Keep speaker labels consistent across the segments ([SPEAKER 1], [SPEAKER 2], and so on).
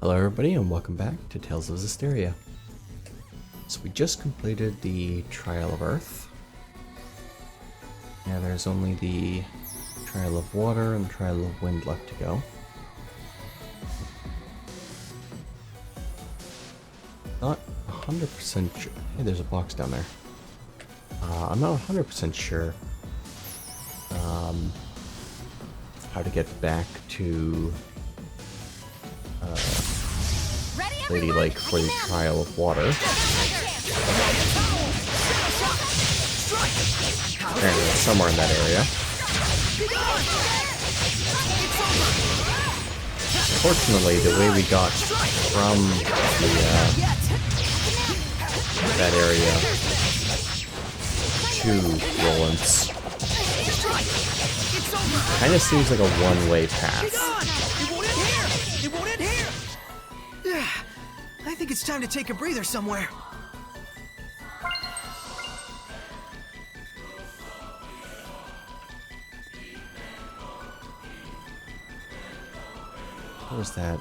[SPEAKER 1] Hello everybody and welcome back to Tales of Zestiria. So we just completed the Trial of Earth. And there's only the Trial of Water and the Trial of Wind left to go. Not 100% sure. Hey, there's a box down there. I'm not 100% sure how to get back to Lady Lake for the Trial of Water. Apparently it's somewhere in that area. Fortunately, the way we got from that area to Rollance kind of seems like a one-way path.
[SPEAKER 2] I think it's time to take a breather somewhere.
[SPEAKER 1] What was that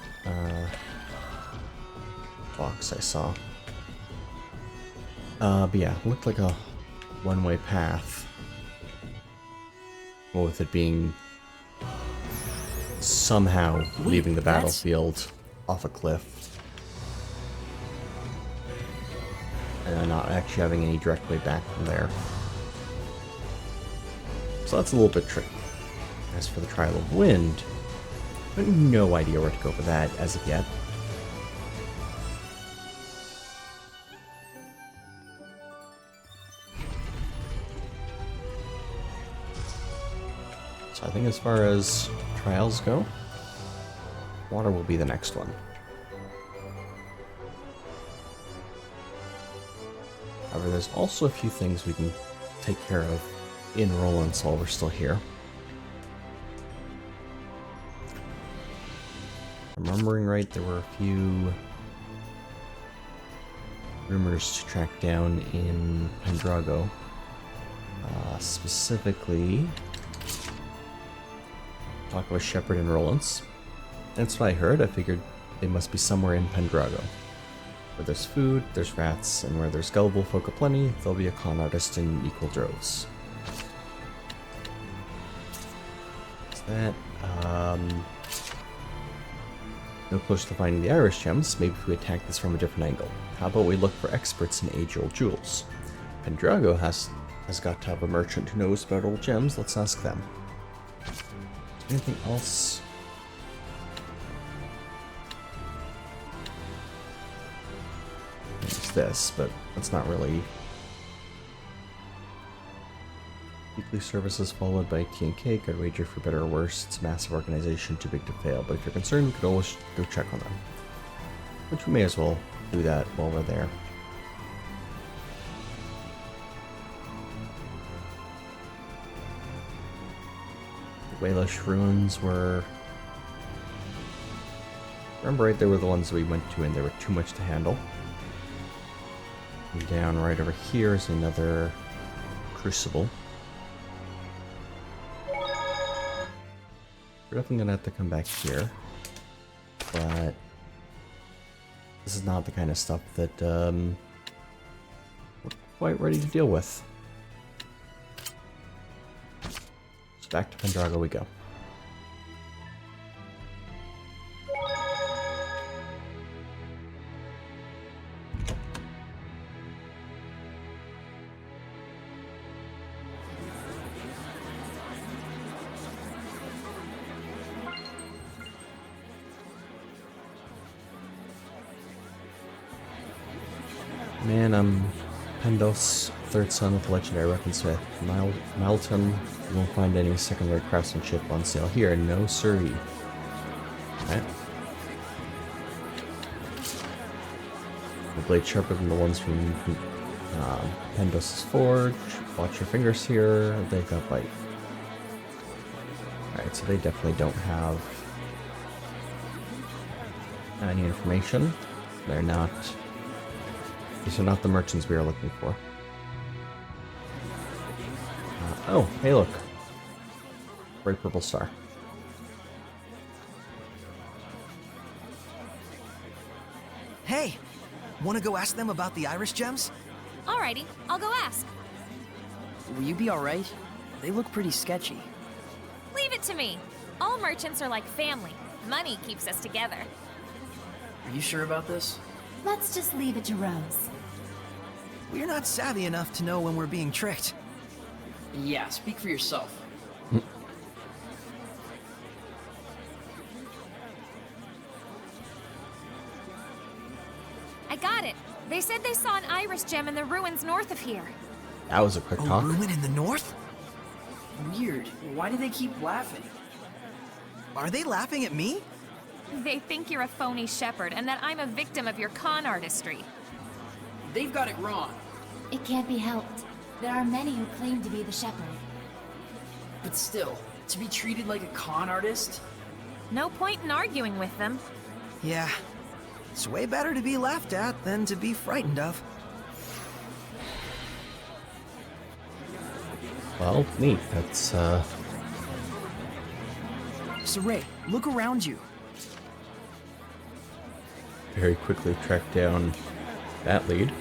[SPEAKER 1] box I saw? But yeah, it looked like a one-way path. Well, with it being somehow leaving the battlefield off a cliff. And not actually having any direct way back from there. So that's a little bit tricky. As for the Trial of Wind, I have no idea where to go for that as of yet. So I think as far as trials go, water will be the next one. However, there's also a few things we can take care of in Rollance while we're still here. If I'm remembering right, there were a few rumors to track down in Pendrago. Specifically, talk about Shepherd and Rollance. That's what I heard. I figured they must be somewhere in Pendrago. Where there's food, there's rats, and where there's gullible folk aplenty, there'll be a con artist in equal droves. Is that, no closer to finding the Irish gems. Maybe if we attack this from a different angle. How about we look for experts in age-old jewels? Pendrago has got to have a merchant who knows about old gems. Let's ask them. Is there anything else? This, but that's not really. Weekly services followed by tea and cake. I'd wager for better or worse. It's a massive organization, too big to fail. But if you're concerned, we could always go check on them. Which we may as well do that while we're there. The Walish ruins were. Remember right, they were the ones we went to and they were too much to handle. And down right over here is another crucible. We're definitely gonna have to come back here, but this is not the kind of stuff that we're quite ready to deal with. So back to Pendrago we go. Man, I'm Pendos, third son of the legendary weaponsmith. Malton, you won't find any secondary craftsmanship on sale here. No siree. Alright. The blade sharper than the ones from Pendos' forge. Watch your fingers here. They've got bite. Alright, so they definitely don't have any information. They're not. These are not the merchants we are looking for. Oh, hey look. Bright purple star.
[SPEAKER 2] Hey, wanna go ask them about the iris gems?
[SPEAKER 3] Alrighty, I'll go ask.
[SPEAKER 4] Will you be alright? They look pretty sketchy.
[SPEAKER 3] Leave it to me. All merchants are like family. Money keeps us together.
[SPEAKER 4] Are you sure about this?
[SPEAKER 5] Let's just leave it to Rose.
[SPEAKER 2] We're not savvy enough to know when we're being tricked.
[SPEAKER 4] Yeah, speak for yourself.
[SPEAKER 3] I got it. They said they saw an iris gem in the ruins north of here.
[SPEAKER 1] That was a quick
[SPEAKER 2] A
[SPEAKER 1] talk.
[SPEAKER 2] ruin in the north?
[SPEAKER 4] Weird. Why do they keep laughing?
[SPEAKER 2] Are they laughing at me?
[SPEAKER 3] They think you're a phony shepherd and that I'm a victim of your con artistry.
[SPEAKER 4] They've got it wrong.
[SPEAKER 5] It can't be helped. There are many who claim to be the shepherd.
[SPEAKER 4] But still, to be treated like a con artist?
[SPEAKER 3] No point in arguing with them.
[SPEAKER 2] Yeah. It's way better to be laughed at than to be frightened of.
[SPEAKER 1] Well, neat. That's,
[SPEAKER 4] Saray, look around you.
[SPEAKER 1] very quickly track down that lead.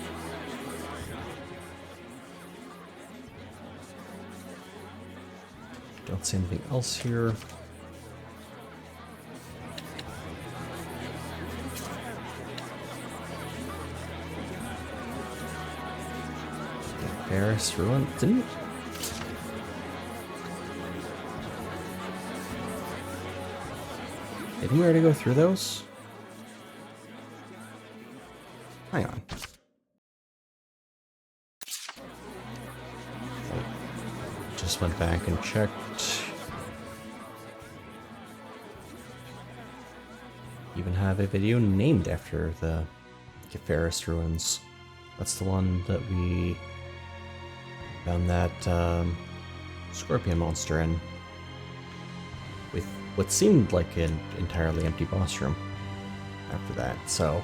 [SPEAKER 1] Don't see anything else here. Ferris ruin didn't. Didn't we already go through those? Hang on. Just went back and checked. Even have a video named after the Ferris ruins. That's the one that we found that scorpion monster in, with what seemed like an entirely empty boss room after that. So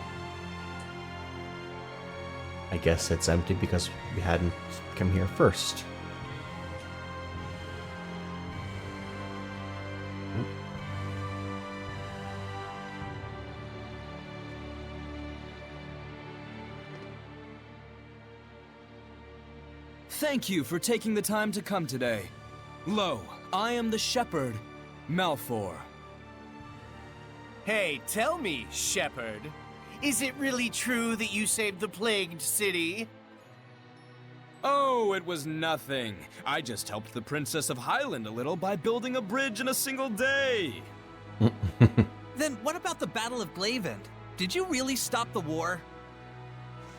[SPEAKER 1] I guess it's empty because we hadn't come here first.
[SPEAKER 6] Thank you for taking the time to come today. Lo, I am the shepherd, Malfor.
[SPEAKER 7] Hey, tell me, Shepherd, is it really true that you saved the plagued city?
[SPEAKER 6] Oh, it was nothing. I just helped the Princess of Highland a little by building a bridge in a single day.
[SPEAKER 2] Then what about the Battle of Glavend? Did you really stop the war?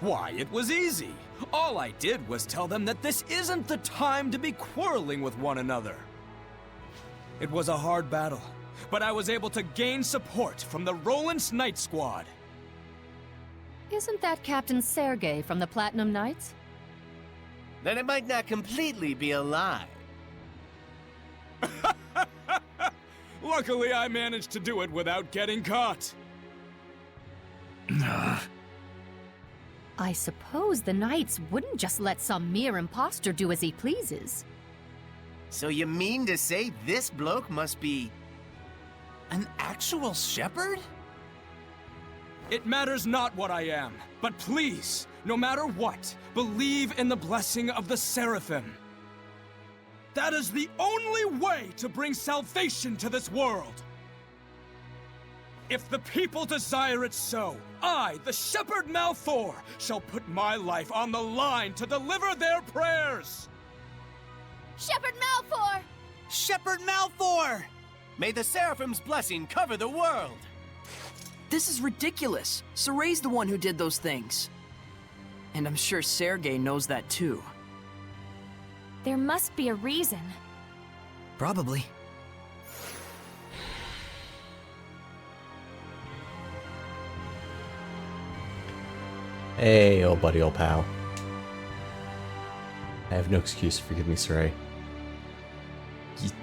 [SPEAKER 6] Why, it was easy. All I did was tell them that this isn't the time to be quarreling with one another. It was a hard battle, but I was able to gain support from the Rollance Knight Squad.
[SPEAKER 8] Isn't that Captain Sergei from the Platinum Knights?
[SPEAKER 7] Then it might not completely be a lie.
[SPEAKER 6] Luckily, I managed to do it without getting caught.
[SPEAKER 8] I suppose the Knights wouldn't just let some mere imposter do as he pleases.
[SPEAKER 7] So you mean to say this bloke must be
[SPEAKER 2] An actual shepherd?
[SPEAKER 6] It matters not what I am, but please, no matter what, believe in the blessing of the Seraphim. That is the only way to bring salvation to this world. If the people desire it so, I, the Shepherd Malfor, shall put my life on the line to deliver their prayers.
[SPEAKER 3] Shepherd Malfor!
[SPEAKER 2] Shepherd Malfor!
[SPEAKER 7] May the Seraphim's blessing cover the world.
[SPEAKER 4] This is ridiculous. Saray's the one who did those things. And I'm sure Sergei knows that too.
[SPEAKER 3] There must be a reason.
[SPEAKER 2] Probably.
[SPEAKER 1] Hey, old buddy, old pal. I have no excuse. Forgive me, Saray.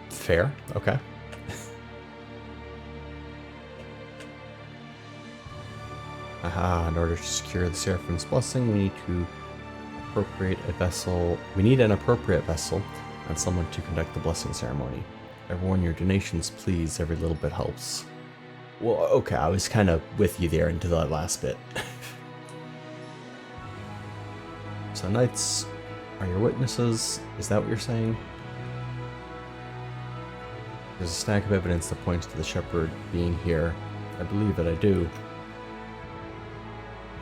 [SPEAKER 1] Fair. Okay. Aha, in order to secure the Seraphim's blessing, we need to appropriate a vessel. We need an appropriate vessel and someone to conduct the blessing ceremony. Everyone, your donations, please. Every little bit helps. Well, okay, I was kind of with you there until that last bit. So knights are your witnesses. Is that what you're saying? There's a stack of evidence that points to the shepherd being here. I believe it, I do.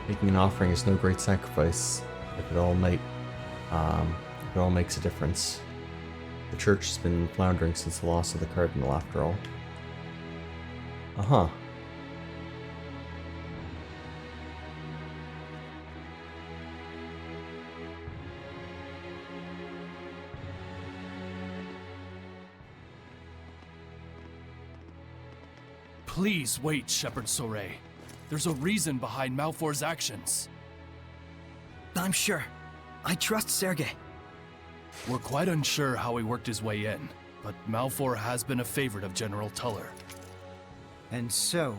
[SPEAKER 1] Making an offering is no great sacrifice if it all makes a difference. The church has been floundering since the loss of the cardinal, after all. Uh-huh.
[SPEAKER 9] Please wait, Shepherd Sorey. There's a reason behind Malfor's actions.
[SPEAKER 4] I'm sure. I trust Sergei.
[SPEAKER 9] We're quite unsure how he worked his way in, but Malfor has been a favorite of General Tuller.
[SPEAKER 10] And so,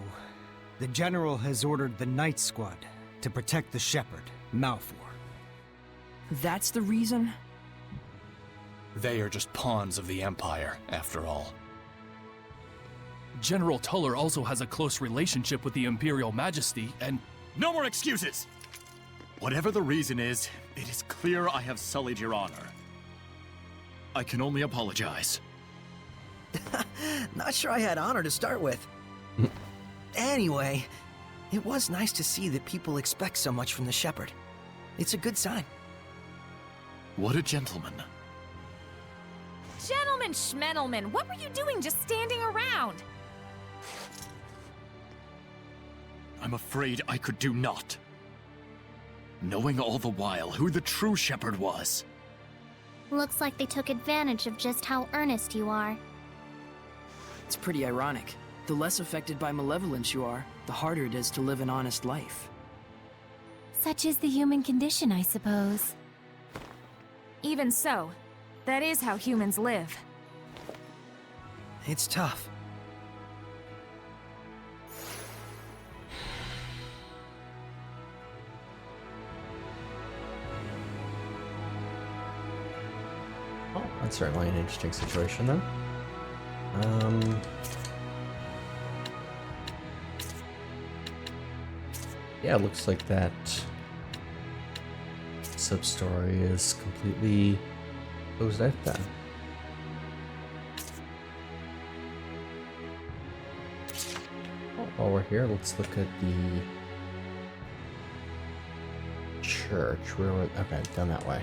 [SPEAKER 10] the General has ordered the Night Squad to protect the Shepherd, Malfor.
[SPEAKER 4] That's the reason?
[SPEAKER 9] They are just pawns of the Empire, after all. General Tuller also has a close relationship with the Imperial Majesty, and...
[SPEAKER 11] No more excuses! Whatever the reason is, it is clear I have sullied your honor. I can only apologize.
[SPEAKER 4] Not sure I had honor to start with. Anyway, it was nice to see that people expect so much from the Shepherd. It's a good sign.
[SPEAKER 11] What a gentleman.
[SPEAKER 3] Gentlemen schmentelman, what were you doing just standing around?
[SPEAKER 11] I'm afraid I could do naught. Knowing all the while who the true Shepherd was.
[SPEAKER 12] Looks like they took advantage of just how earnest you are.
[SPEAKER 4] It's pretty ironic. The less affected by malevolence you are, the harder it is to live an honest life.
[SPEAKER 8] Such is the human condition, I suppose.
[SPEAKER 3] Even so, that is how humans live.
[SPEAKER 4] It's tough.
[SPEAKER 1] Oh, that's certainly an interesting situation, though. Yeah, it looks like that sub-story is completely closed out then. While we're here, let's look at the church. Okay, down that way.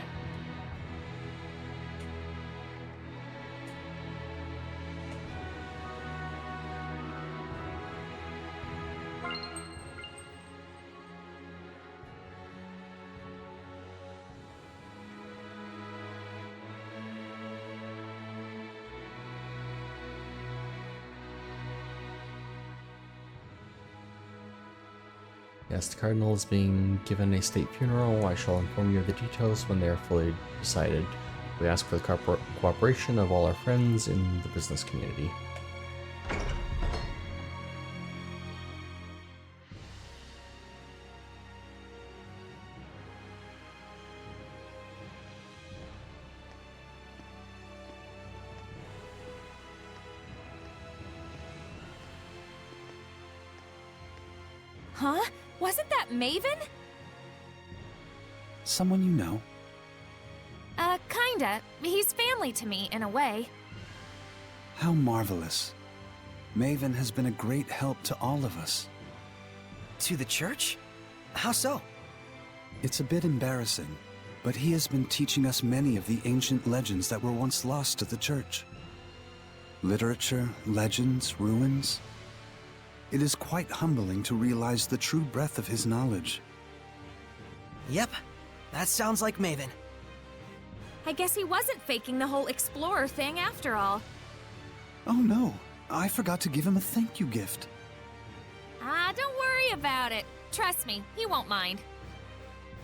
[SPEAKER 1] Yes, the Cardinal is being given a state funeral. I shall inform you of the details when they are fully decided. We ask for the cooperation of all our friends in the business community.
[SPEAKER 3] Huh? Wasn't that Maven?
[SPEAKER 13] Someone you know?
[SPEAKER 3] Kinda. He's family to me, in a way.
[SPEAKER 13] How marvelous. Maven has been a great help to all of us.
[SPEAKER 4] To the church? How so?
[SPEAKER 13] It's a bit embarrassing, but he has been teaching us many of the ancient legends that were once lost to the church. Literature, legends, ruins. It is quite humbling to realize the true breadth of his knowledge.
[SPEAKER 4] Yep, that sounds like Maven.
[SPEAKER 3] I guess he wasn't faking the whole explorer thing after all.
[SPEAKER 13] Oh no, I forgot to give him a thank you gift.
[SPEAKER 3] Don't worry about it. Trust me, he won't mind.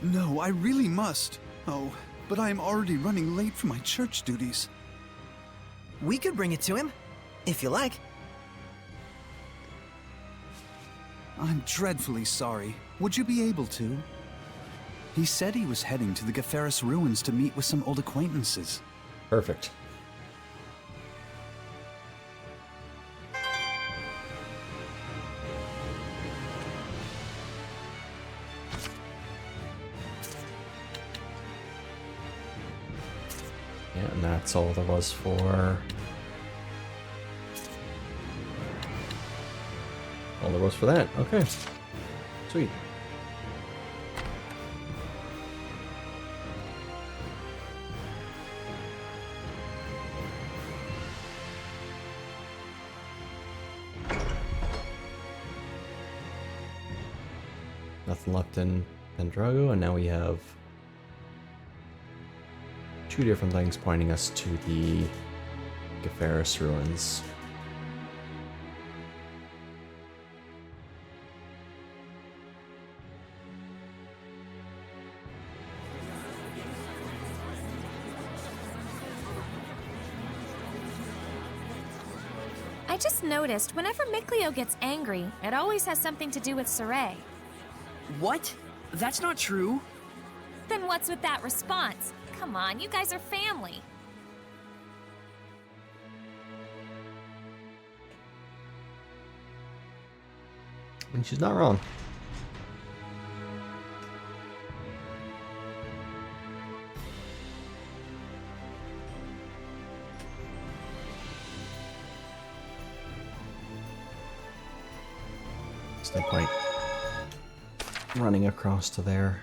[SPEAKER 13] No, I really must. Oh, but I am already running late for my church duties.
[SPEAKER 4] We could bring it to him, if you like.
[SPEAKER 13] I'm dreadfully sorry. Would you be able to? He said he was heading to the Gaferis ruins to meet with some old acquaintances.
[SPEAKER 1] Perfect. and that's all there was for... All there was for that. Okay. Sweet. Nothing left in Pendrago, and now we have two different things pointing us to the Gaferis ruins.
[SPEAKER 3] I just noticed whenever Mikleo gets angry, it always has something to do with Saray.
[SPEAKER 14] What? That's not true.
[SPEAKER 3] Then what's with that response? Come on, you guys are family.
[SPEAKER 1] And she's not wrong. There's no point running across to there.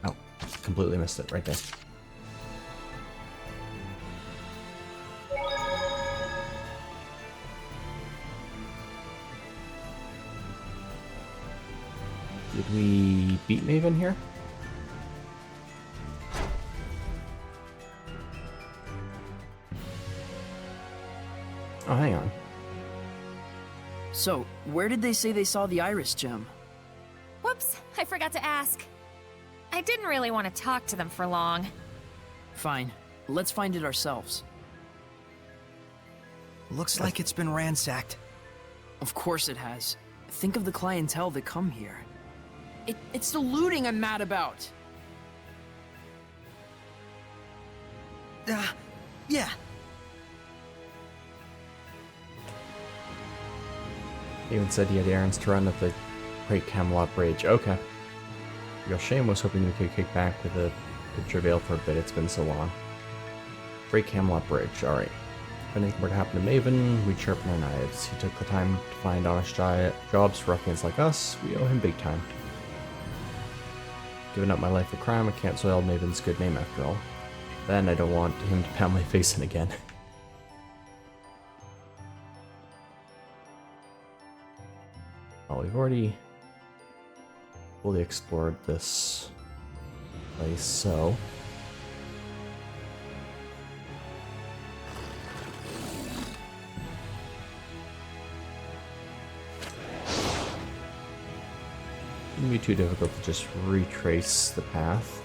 [SPEAKER 1] Oh, completely missed it right there. Did we beat Maven here? Oh, hang on.
[SPEAKER 14] So, where did they say they saw the Iris gem?
[SPEAKER 3] Whoops, I forgot to ask. I didn't really want to talk to them for long.
[SPEAKER 14] Fine, let's find it ourselves.
[SPEAKER 4] Looks like it's been ransacked.
[SPEAKER 14] Of course it has. Think of the clientele that come here. It's the looting I'm mad about!
[SPEAKER 4] Yeah.
[SPEAKER 1] He even said he had errands to run at the Great Camelot Bridge. Okay. Real shame, was hoping we could kick back with a travail for a bit. It's been so long. Great Camelot Bridge. Alright. If anything were to happen to Maven, we'd sharpen our knives. He took the time to find honest jobs for ruffians like us. We owe him big time. Giving up my life for crime, I can't soil Maven's good name after all. Then I don't want him to pound my face in again. Oh, we've already fully explored this place, so... It wouldn't be too difficult to just retrace the path.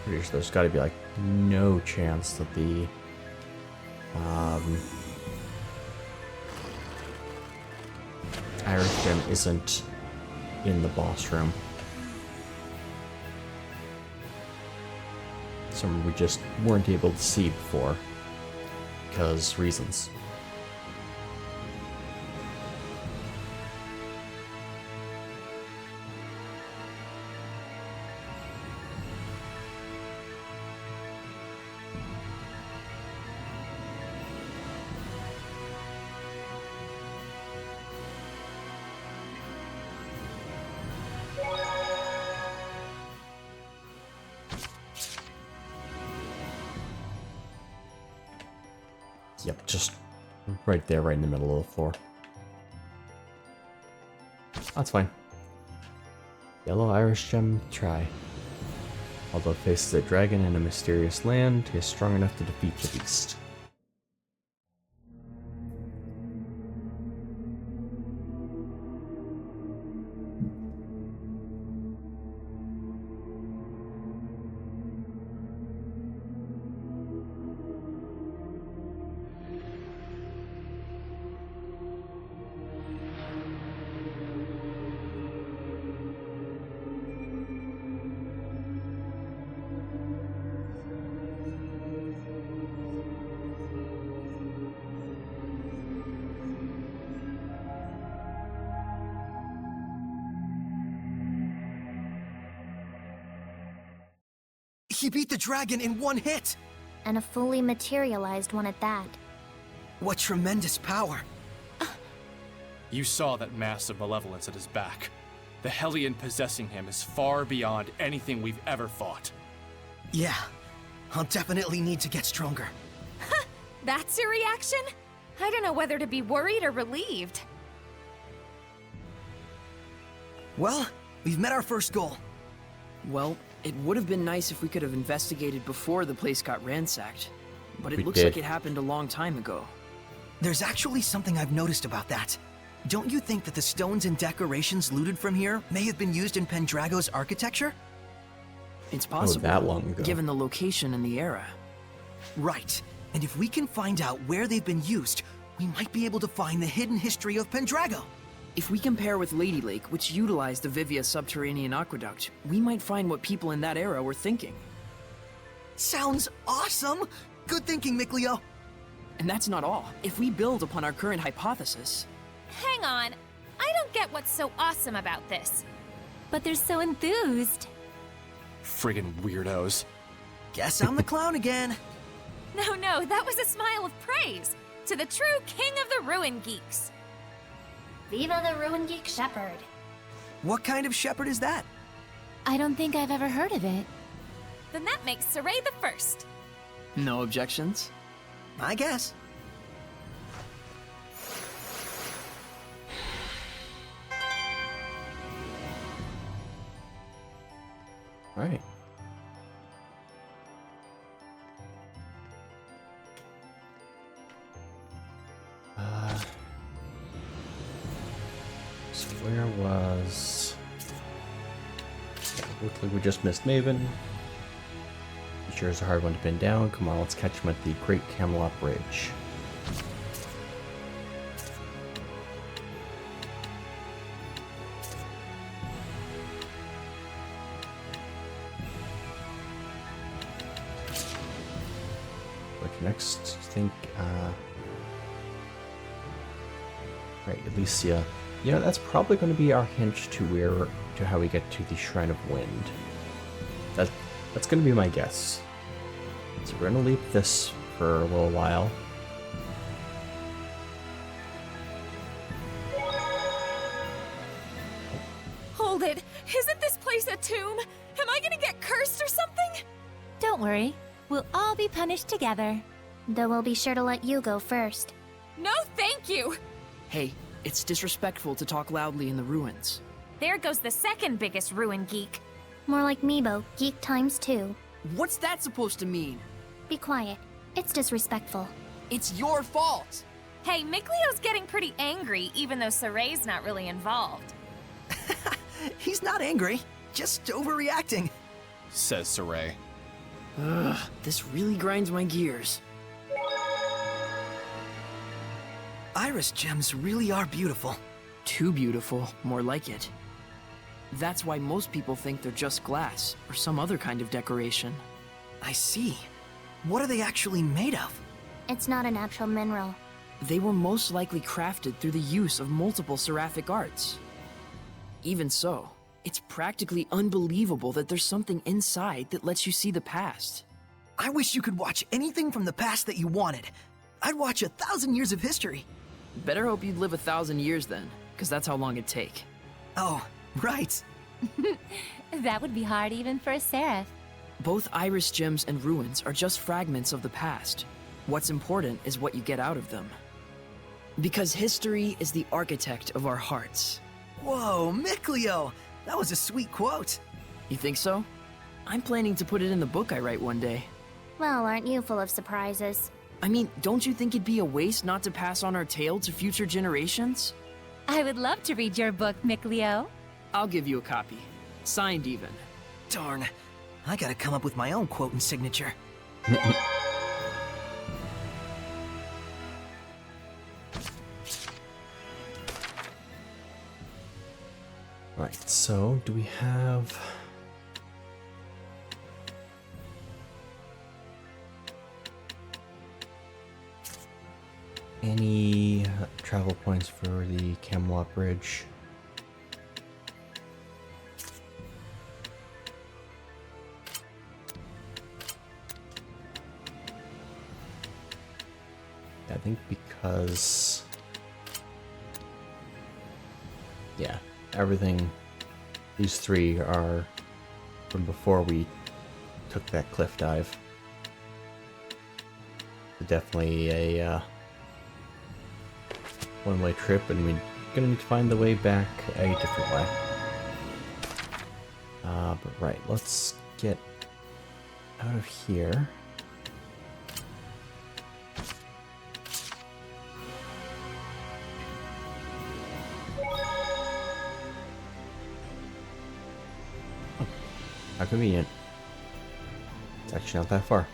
[SPEAKER 1] Pretty sure there's got to be like no chance that the Irish gem isn't in the boss room. Some we just weren't able to see before because reasons. Yep, just Right there, right in the middle of the floor. That's fine. Yellow iris gem, try. Although it faces a dragon in a mysterious land, he is strong enough to defeat the beast.
[SPEAKER 4] He beat the dragon in one hit!
[SPEAKER 12] And a fully materialized one at that.
[SPEAKER 4] What tremendous power!
[SPEAKER 11] You saw that mass of malevolence at his back. The Hellion possessing him is far beyond anything we've ever fought.
[SPEAKER 4] Yeah, I'll definitely need to get stronger.
[SPEAKER 3] That's your reaction? I don't know whether to be worried or relieved.
[SPEAKER 4] Well, we've met our first goal.
[SPEAKER 14] Well, it would have been nice if we could have investigated before the place got ransacked. But it
[SPEAKER 1] We
[SPEAKER 14] looks
[SPEAKER 1] did.
[SPEAKER 14] like it happened a long time ago.
[SPEAKER 4] There's actually something I've noticed about that. Don't you think that the stones and decorations looted from here may have been used in Pendrago's architecture?
[SPEAKER 14] It's possible,
[SPEAKER 1] that long ago.
[SPEAKER 14] given the location and the era.
[SPEAKER 4] Right. And if we can find out where they've been used, we might be able to find the hidden history of Pendrago.
[SPEAKER 14] If we compare with Lady Lake, which utilized the Vivia subterranean aqueduct, we might find what people in that era were thinking.
[SPEAKER 4] Sounds awesome! Good thinking, Mikleo.
[SPEAKER 14] And that's not all. If we build upon our current hypothesis...
[SPEAKER 3] Hang on. I don't get what's so awesome about this.
[SPEAKER 5] But they're so enthused.
[SPEAKER 11] Friggin' weirdos.
[SPEAKER 4] Guess I'm the clown again.
[SPEAKER 3] No, that was a smile of praise to the true king of the Ruin Geeks.
[SPEAKER 12] Viva the Ruin Geek Shepherd.
[SPEAKER 4] What kind of shepherd is that?
[SPEAKER 5] I don't think I've ever heard of it.
[SPEAKER 3] Then that makes Saray the first.
[SPEAKER 14] No objections?
[SPEAKER 4] I guess.
[SPEAKER 1] Alright. So where was... Looks like we just missed Maven. He sure is a hard one to pin down. Come on, let's catch him at the Great Camelot Bridge. Like next, I think, right, Elysia. You know, that's probably going to be our hint to how we get to the Shrine of Wind. That's going to be my guess. So we're going to leave this for a little while.
[SPEAKER 3] Hold it. Isn't this place a tomb? Am I gonna get cursed or something?
[SPEAKER 5] Don't worry. We'll all be punished together.
[SPEAKER 12] Though we'll be sure to let you go first.
[SPEAKER 3] No, thank you.
[SPEAKER 14] Hey, it's disrespectful to talk loudly in the ruins.
[SPEAKER 3] There goes the second biggest Ruin Geek.
[SPEAKER 12] More like Meebo, geek times 2.
[SPEAKER 14] What's that supposed to mean?
[SPEAKER 12] Be quiet. It's disrespectful.
[SPEAKER 14] It's your fault!
[SPEAKER 3] Hey, Mikleo's getting pretty angry, even though Saray's not really involved.
[SPEAKER 4] He's not angry, just overreacting.
[SPEAKER 11] Says Saray.
[SPEAKER 14] Ugh, this really grinds my gears.
[SPEAKER 4] Iris gems really are beautiful.
[SPEAKER 14] Too beautiful, more like it. That's why most people think they're just glass, or some other kind of decoration.
[SPEAKER 4] I see. What are they actually made of?
[SPEAKER 12] It's not a natural mineral.
[SPEAKER 14] They were most likely crafted through the use of multiple seraphic arts. Even so, it's practically unbelievable that there's something inside that lets you see the past.
[SPEAKER 4] I wish you could watch anything from the past that you wanted. I'd watch 1,000 years of history.
[SPEAKER 14] Better hope you'd live 1,000 years then, because that's how long it'd take.
[SPEAKER 4] Oh, right.
[SPEAKER 5] That would be hard even for a Seraph.
[SPEAKER 14] Both Iris gems and ruins are just fragments of the past. What's important is what you get out of them. Because history is the architect of our hearts.
[SPEAKER 4] Whoa, Miclio! That was a sweet quote.
[SPEAKER 14] You think so? I'm planning to put it in the book I write one day.
[SPEAKER 12] Well, aren't you full of surprises?
[SPEAKER 14] I mean, don't you think it'd be a waste not to pass on our tale to future generations?
[SPEAKER 8] I would love to read your book, Miclio.
[SPEAKER 14] I'll give you a copy. Signed even.
[SPEAKER 4] Darn. I gotta come up with my own quote and signature.
[SPEAKER 1] Right, so do we have... any travel points for the Camelot Bridge? I think because... yeah, everything... these three are from before we took that cliff dive. Definitely a one-way trip, and we're gonna need to find the way back a different way. But right, let's get out of here. Oh, how convenient. It's actually not that far.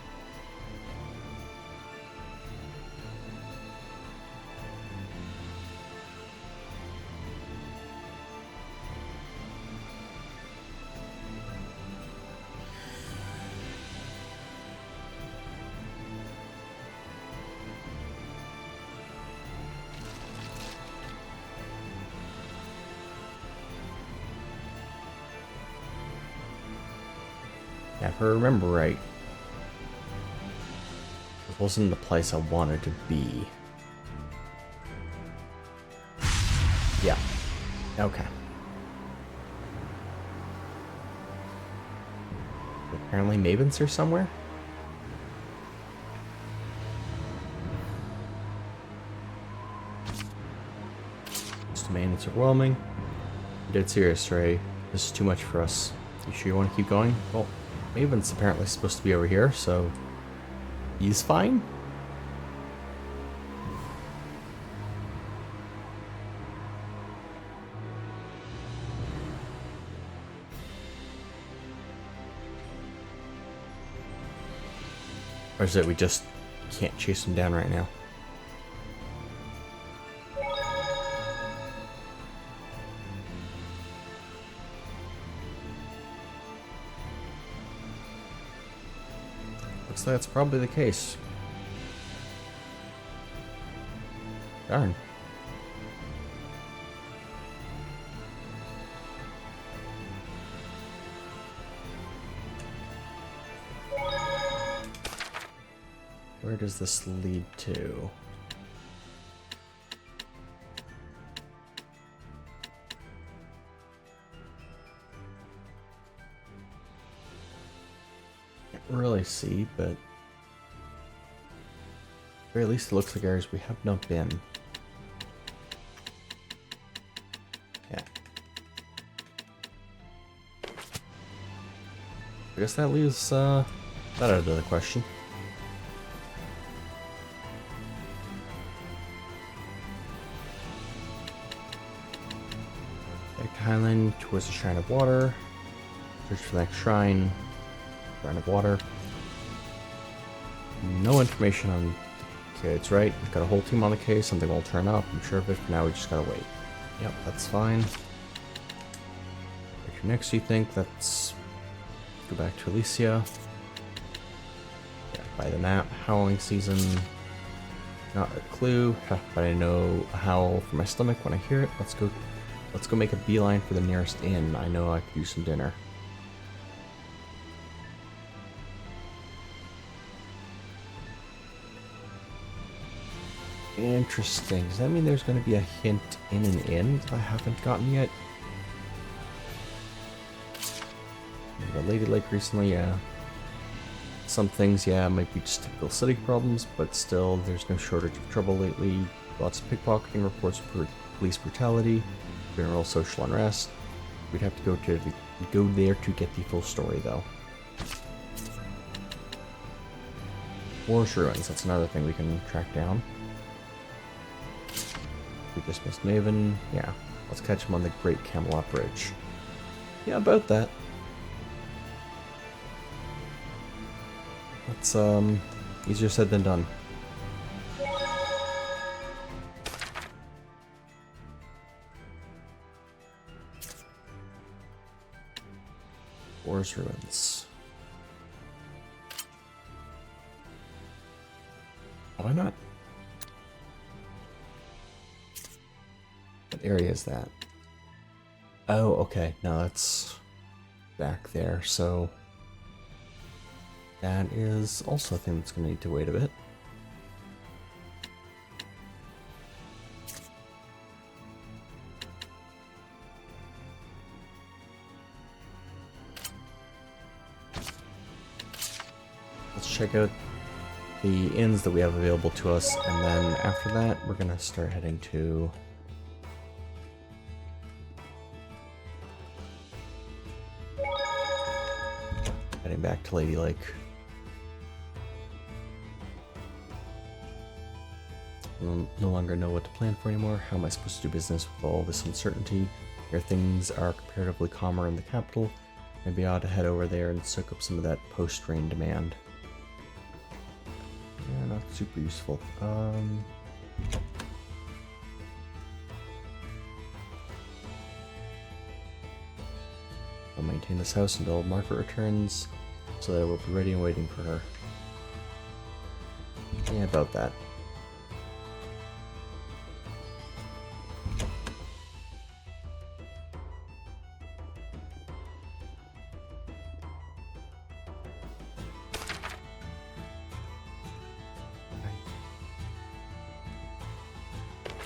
[SPEAKER 1] If I remember right, it wasn't the place I wanted to be. Yeah. Okay. Apparently Mavens are somewhere? This domain is overwhelming. I'm dead serious, Ray. This is too much for us. You sure you want to keep going? Well, Maven's apparently supposed to be over here, so he's fine. Or is it we just can't chase him down right now? Looks like that's probably the case. Darn. Where does this lead to? Can't really see, but at the very least it looks like areas we have not been. Yeah. I guess that leaves that out of the question. Highland towards the Shrine of Water. Search for the next shrine. Shrine of Water. No information on the kids, right? We've got a whole team on the case. Something will turn up. I'm sure of it. For now, we just gotta wait. Yep, that's fine. Next, you think let's go back to Elysia. Yeah, by the map. Howling season. Not a clue, but I know a howl from my stomach when I hear it. Let's go make a beeline for the nearest inn. I know I could use some dinner. Interesting. Does that mean there's going to be a hint in an inn that I haven't gotten yet? The Lady Lake recently, yeah. Some things, yeah, might be just typical city problems, but still, there's no shortage of trouble lately. Lots of pickpocketing reports of police brutality, general social unrest. We'd have to go there to get the full story, though. Forest Ruins, that's another thing we can track down. We just missed Maven. Yeah, let's catch him on the Great Camelot Bridge. Yeah, about that. That's, easier said than done. Forest Ruins. Why not? What area is that? Oh, okay. No, that's back there, so that is also a thing that's going to need to wait a bit. Let's check out the inns that we have available to us, and then after that, we're going to start heading to back to Lady Lake. I no longer know what to plan for anymore. How am I supposed to do business with all this uncertainty? Here things are comparatively calmer in the capital. Maybe I ought to head over there and soak up some of that post-rain demand. Yeah, not super useful. I'll maintain this house until Margaret returns, so that I will be ready and waiting for her. Yeah, about that.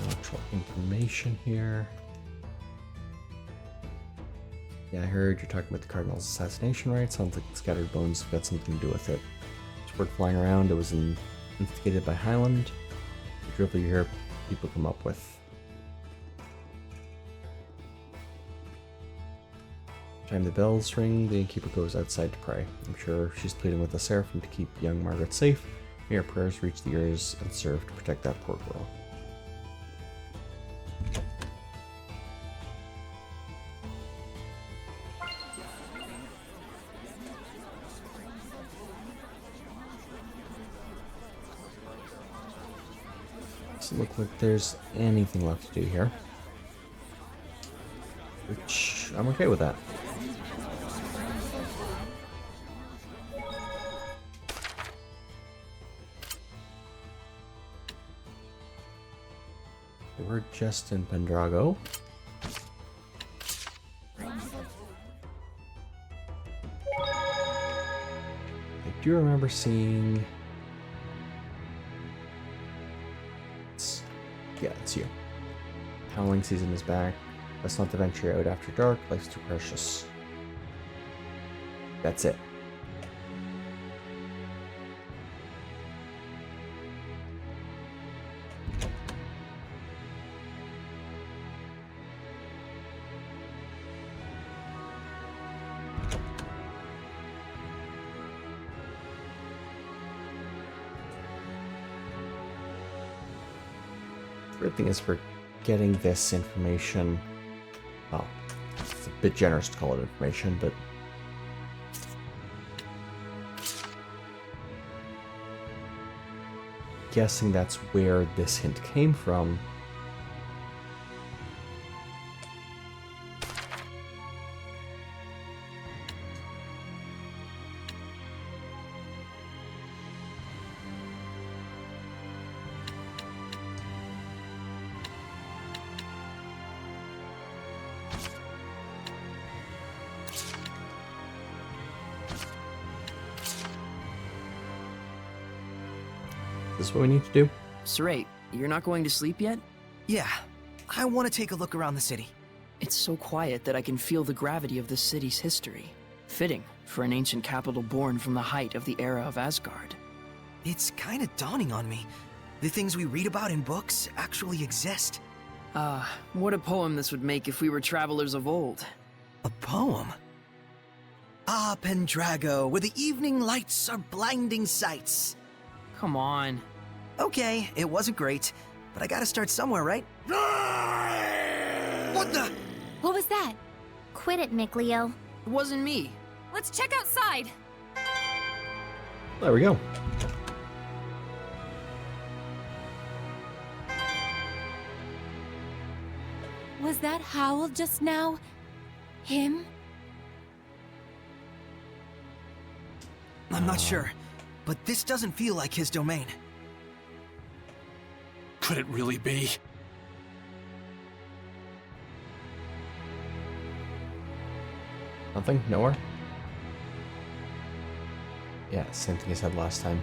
[SPEAKER 1] Actual information here. Yeah, I heard you're talking about the Cardinal's assassination, right? Sounds like the Scattered Bones have got something to do with it. It's word flying around, it was instigated by Highland. The drivel you hear people come up with. Time the bells ring, the innkeeper goes outside to pray. I'm sure she's pleading with the Seraphim to keep young Margaret safe. May her prayers reach the ears and serve to protect that poor girl. Doesn't look like there's anything left to do here, which I'm okay with that. We're just in Pendrago. I do remember seeing... Yeah, it's you. Howling season is back. Let's not venture out after dark. Life's too precious. That's it. Weird thing is, for getting this information, well, it's a bit generous to call it information, but guessing that's where this hint came from. This is what we need to do.
[SPEAKER 14] Saray, you're not going to sleep yet?
[SPEAKER 4] Yeah, I want to take a look around the city.
[SPEAKER 14] It's so quiet that I can feel the gravity of this city's history. Fitting for an ancient capital born from the height of the era of Asgard.
[SPEAKER 4] It's kind of dawning on me. The things we read about in books actually exist.
[SPEAKER 14] What a poem this would make if we were travelers of old.
[SPEAKER 4] A poem? Ah, Pendrago, where the evening lights are blinding sights.
[SPEAKER 14] Come on.
[SPEAKER 4] Okay, it wasn't great, but I gotta start somewhere, right? What the?
[SPEAKER 3] What was that?
[SPEAKER 12] Quit it, Micleo.
[SPEAKER 14] It wasn't me.
[SPEAKER 3] Let's check outside.
[SPEAKER 1] There we go.
[SPEAKER 3] Was that Howl just now? Him?
[SPEAKER 4] I'm not sure, but this doesn't feel like his domain.
[SPEAKER 11] Could it really be?
[SPEAKER 1] Nothing? Nowhere? Yeah, same thing I said last time.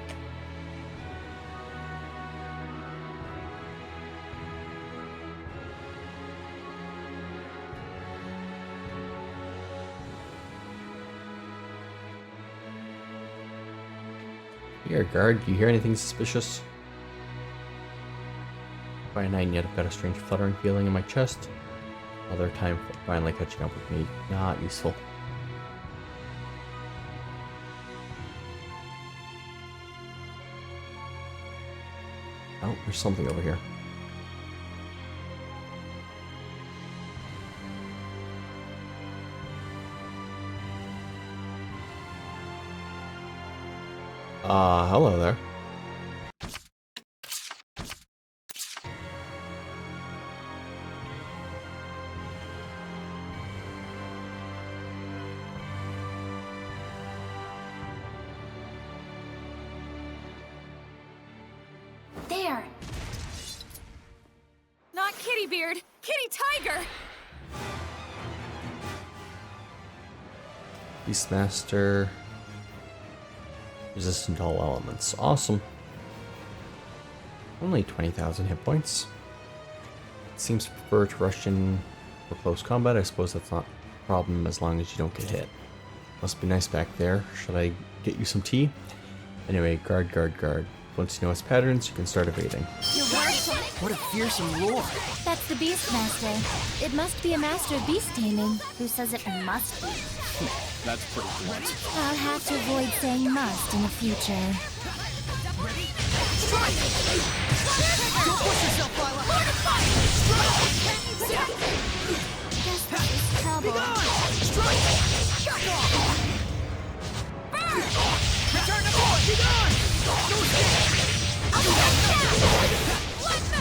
[SPEAKER 1] Here, guard, do you hear anything suspicious? By 9 yet, I've got a strange fluttering feeling in my chest. Other time finally catching up with me. Not useful. Oh, there's something over here. Hello there.
[SPEAKER 12] There.
[SPEAKER 3] Not Kitty Beard, Kitty Tiger!
[SPEAKER 1] Beastmaster. Resistant to all elements. Awesome. Only 20,000 hit points. Seems to prefer to rush in for close combat. I suppose that's not a problem as long as you don't get hit. Must be nice back there. Should I get you some tea? Anyway, guard, guard, guard. Once you know its patterns, you can start evading.
[SPEAKER 4] What a fearsome roar!
[SPEAKER 12] That's the Beastmaster. It must be a master of beast taming. Who says it must be?
[SPEAKER 11] That's pretty blunt.
[SPEAKER 12] I'll have to avoid saying must in the future.
[SPEAKER 4] Don't push yourself, Lila!
[SPEAKER 12] Guess this is trouble.
[SPEAKER 4] Return to board! Be gone! No escape!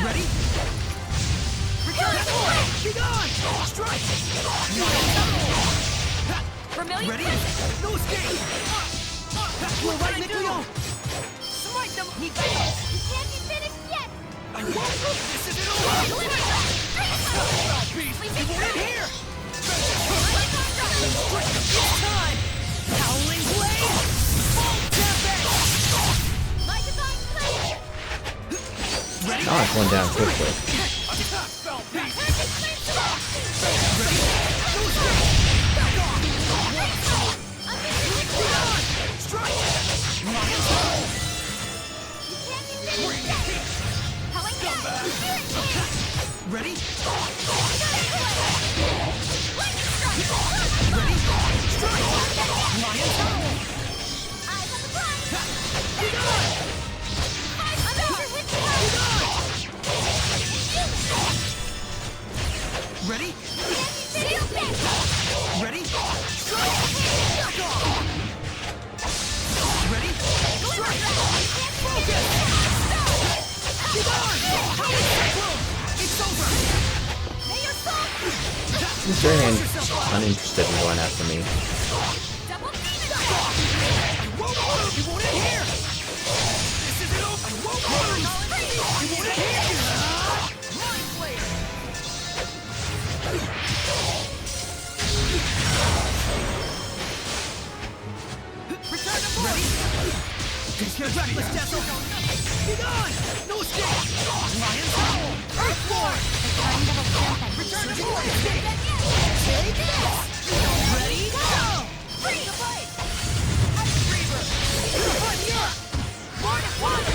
[SPEAKER 4] Ready? Return to board! Be gone! Strike!
[SPEAKER 3] Vermilion
[SPEAKER 4] Ready? No escape! We're right, Micleo!
[SPEAKER 3] Smite them!
[SPEAKER 12] You can't be finished yet!
[SPEAKER 4] I won't! This isn't over! Beast! You won't in here! It's time! Howling Blade! Full Tempest!
[SPEAKER 12] My divine blade!
[SPEAKER 4] Ready?
[SPEAKER 1] Ah, it's going down quickly.
[SPEAKER 4] Attack, fell beast! Ready? No escape! Back off! Strike! Lion's Hold! Ready? Ready? Strike! Lion's Howl!
[SPEAKER 12] Eyes on the prize!
[SPEAKER 4] Be gone! Ready? Ready? Strike! Back off! Ready? Strike! Focus! Be gone! It's over!
[SPEAKER 1] He's very uninterested in going after me.
[SPEAKER 4] Back off! I won't move! You won't in here! This isn't over! I won't move! You won't in here! Mind Flayer! Return to board! Ready? Reckless Dazzle! Be gone! No escape! Lion's Howl! Earthborn! Return to board! Take this! Ready? Go! Free the fight! Reaver! One, Mark!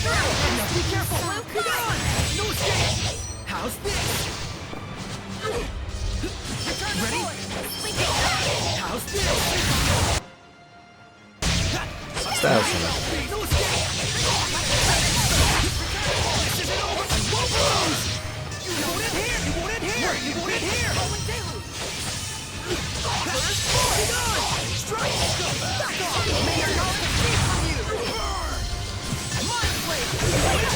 [SPEAKER 4] Be careful! Be gone! No escape! How's this? Ready? How's this?
[SPEAKER 1] Styles him.
[SPEAKER 4] No escape! This isn't over! I won't lose! You won't end here! You won't end here! You won't end here! First, be gone! Strike! Back off! May your knowledge escape from you! Mind Blade!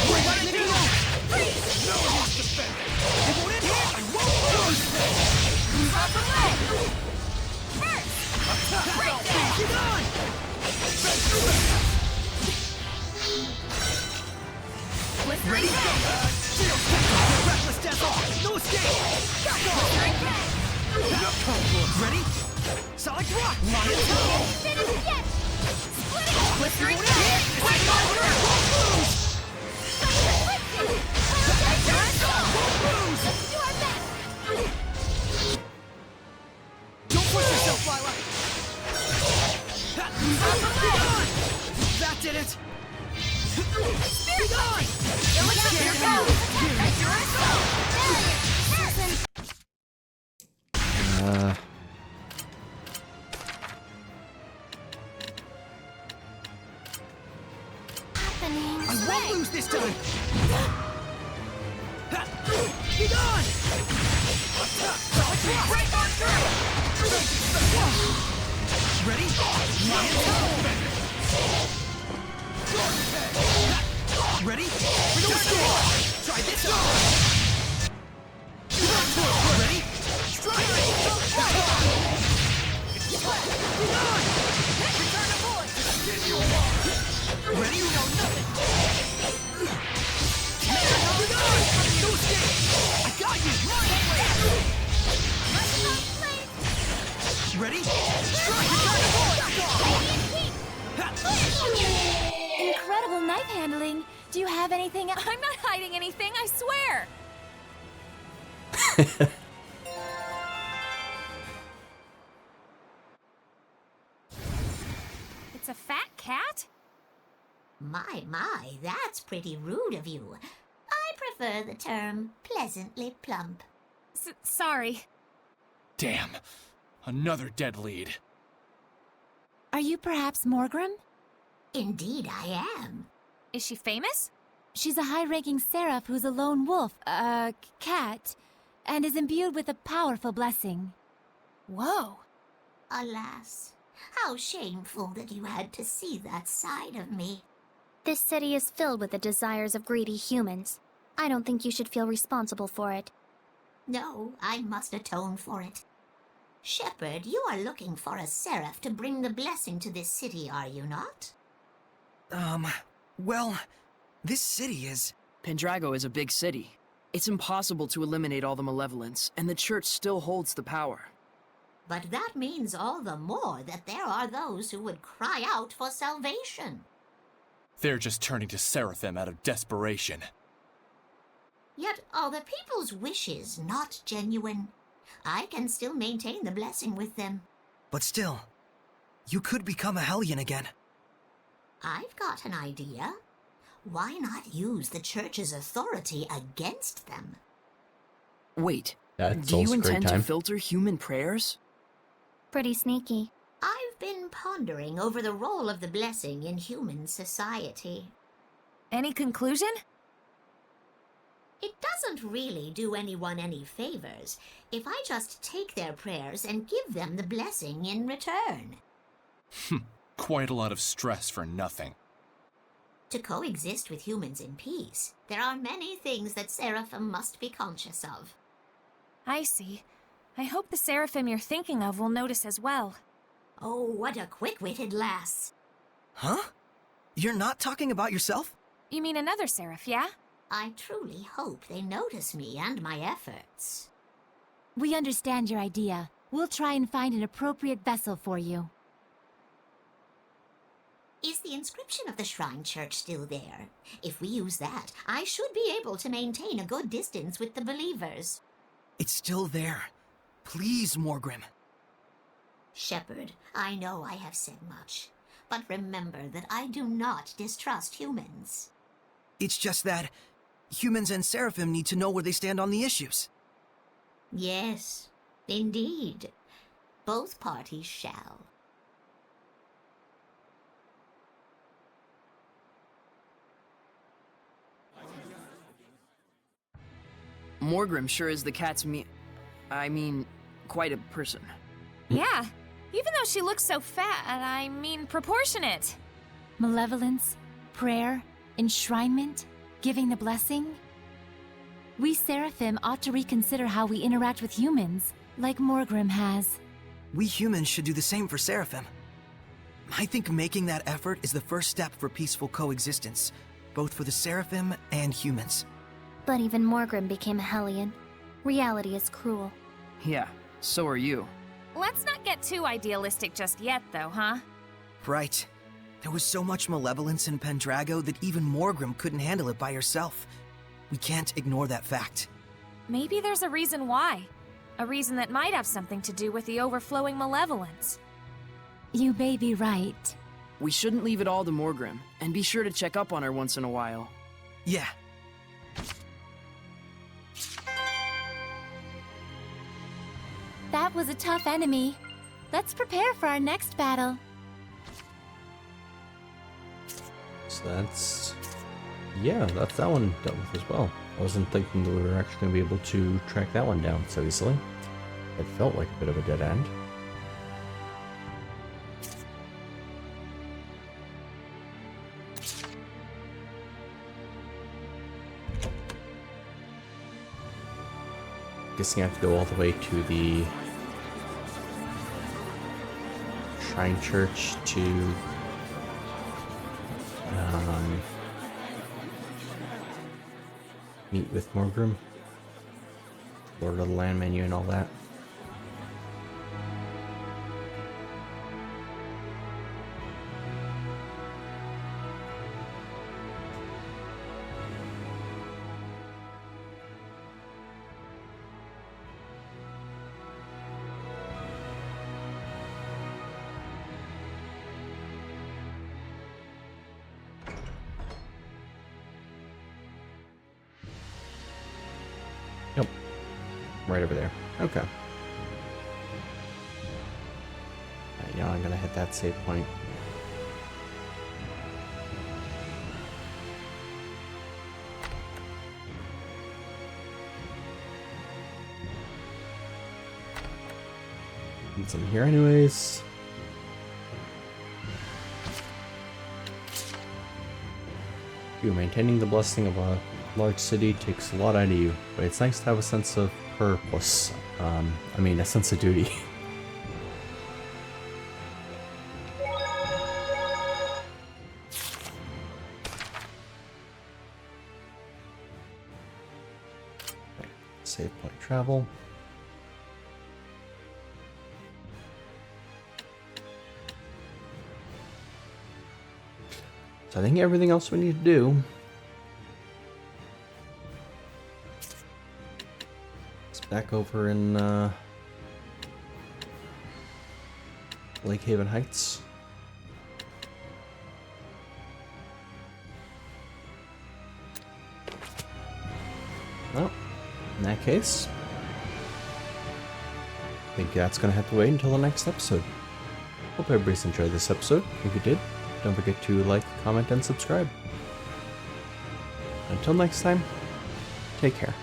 [SPEAKER 4] We're gonna do that! No use defending! You won't end here! I won't lose! Move out the way! First! Break down! Be gone! Ready? Shield! Reckless death off! No escape! Back off! Ready? Solid rock! Lion!
[SPEAKER 3] Finish it yet! Split it!
[SPEAKER 4] Blistering hit! Won't lose! Won't lose!
[SPEAKER 3] Do our best!
[SPEAKER 4] Don't push yourself, Lila! Be gone! That did it! Be gone!
[SPEAKER 3] Here it goes! That's your assault!
[SPEAKER 4] I won't lose this time! Be gone! Break on through! Ready? Lion Ready? No escape! Try this on! Ready? Strike! Be gone! Return to void! Ready? You know nothing! Be gone! No escape! I got you! Ready? Strike! Return to void!
[SPEAKER 3] Incredible knife handling. Do you have anything? I'm not hiding anything, I swear. It's a fat cat?
[SPEAKER 15] My, that's pretty rude of you. I prefer the term pleasantly plump.
[SPEAKER 3] Sorry.
[SPEAKER 11] Damn. Another dead lead.
[SPEAKER 5] Are you perhaps Morgrim?
[SPEAKER 15] Indeed I am.
[SPEAKER 3] Is she famous?
[SPEAKER 5] She's a high-ranking seraph who's a lone wolf, cat, and is imbued with a powerful blessing.
[SPEAKER 3] Whoa.
[SPEAKER 15] Alas, how shameful that you had to see that side of me.
[SPEAKER 12] This city is filled with the desires of greedy humans. I don't think you should feel responsible for it.
[SPEAKER 15] No, I must atone for it. Shepherd, you are looking for a seraph to bring the blessing to this city, are you not?
[SPEAKER 7] Well, this city is...
[SPEAKER 14] Pendrago is a big city. It's impossible to eliminate all the malevolence, and the church still holds the power.
[SPEAKER 15] But that means all the more that there are those who would cry out for salvation.
[SPEAKER 11] They're just turning to Seraphim out of desperation.
[SPEAKER 15] Yet are the people's wishes not genuine? I can still maintain the blessing with them.
[SPEAKER 7] But still, you could become a Hellion again.
[SPEAKER 15] I've got an idea. Why not use the church's authority against them?
[SPEAKER 14] Wait,
[SPEAKER 1] That's
[SPEAKER 14] do you
[SPEAKER 1] also a great
[SPEAKER 14] intend to
[SPEAKER 1] time.
[SPEAKER 14] filter human prayers?
[SPEAKER 12] Pretty sneaky.
[SPEAKER 15] I've been pondering over the role of the blessing in human society.
[SPEAKER 3] Any conclusion?
[SPEAKER 15] It doesn't really do anyone any favors if I just take their prayers and give them the blessing in return.
[SPEAKER 11] Quite a lot of stress for nothing.
[SPEAKER 15] To coexist with humans in peace, there are many things that Seraphim must be conscious of.
[SPEAKER 3] I see. I hope the Seraphim you're thinking of will notice as well.
[SPEAKER 15] Oh, what a quick-witted lass.
[SPEAKER 7] Huh? You're not talking about yourself?
[SPEAKER 3] You mean another Seraph, yeah?
[SPEAKER 15] I truly hope they notice me and my efforts.
[SPEAKER 5] We understand your idea. We'll try and find an appropriate vessel for you.
[SPEAKER 15] Is the inscription of the Shrine Church still there? If we use that, I should be able to maintain a good distance with the believers.
[SPEAKER 7] It's still there. Please, Morgrim.
[SPEAKER 15] Shepherd, I know I have said much, but remember that I do not distrust humans.
[SPEAKER 7] It's just that humans and Seraphim need to know where they stand on the issues.
[SPEAKER 15] Yes, indeed. Both parties shall.
[SPEAKER 14] Morgrim sure is the cat's quite a person.
[SPEAKER 3] Yeah, even though she looks so fat, proportionate.
[SPEAKER 5] Malevolence, prayer, enshrinement, giving the blessing. We Seraphim ought to reconsider how we interact with humans, like Morgrim has.
[SPEAKER 7] We humans should do the same for Seraphim. I think making that effort is the first step for peaceful coexistence, both for the Seraphim and humans.
[SPEAKER 12] But even Morgrim became a Hellion. Reality is cruel.
[SPEAKER 14] Yeah, so are you.
[SPEAKER 3] Let's not get too idealistic just yet, though, huh?
[SPEAKER 7] Right. There was so much malevolence in Pendrago that even Morgrim couldn't handle it by herself. We can't ignore that fact.
[SPEAKER 3] Maybe there's a reason why. A reason that might have something to do with the overflowing malevolence.
[SPEAKER 5] You may be right.
[SPEAKER 14] We shouldn't leave it all to Morgrim, and be sure to check up on her once in a while.
[SPEAKER 7] Yeah.
[SPEAKER 5] That was a tough enemy. Let's prepare for our next battle.
[SPEAKER 1] So that's that one dealt with as well. I wasn't thinking that we were actually going to be able to track that one down so easily. It felt like a bit of a dead end. Guessing I have to go all the way to the Shrine Church to meet with Morgrim, Lord of the Land menu and all that. Yep. Right over there. Okay. Right, now I'm gonna hit that save point. Need some here anyways. Maintaining the blessing of a large city takes a lot out of you, but it's nice to have a sense of purpose. A sense of duty. Okay. Save point travel. So I think everything else we need to do is back over in Lake Haven Heights. Well, in that case, I think that's going to have to wait until the next episode. Hope everybody's enjoyed this episode. If you did, don't forget to like, comment, and subscribe. Until next time, take care.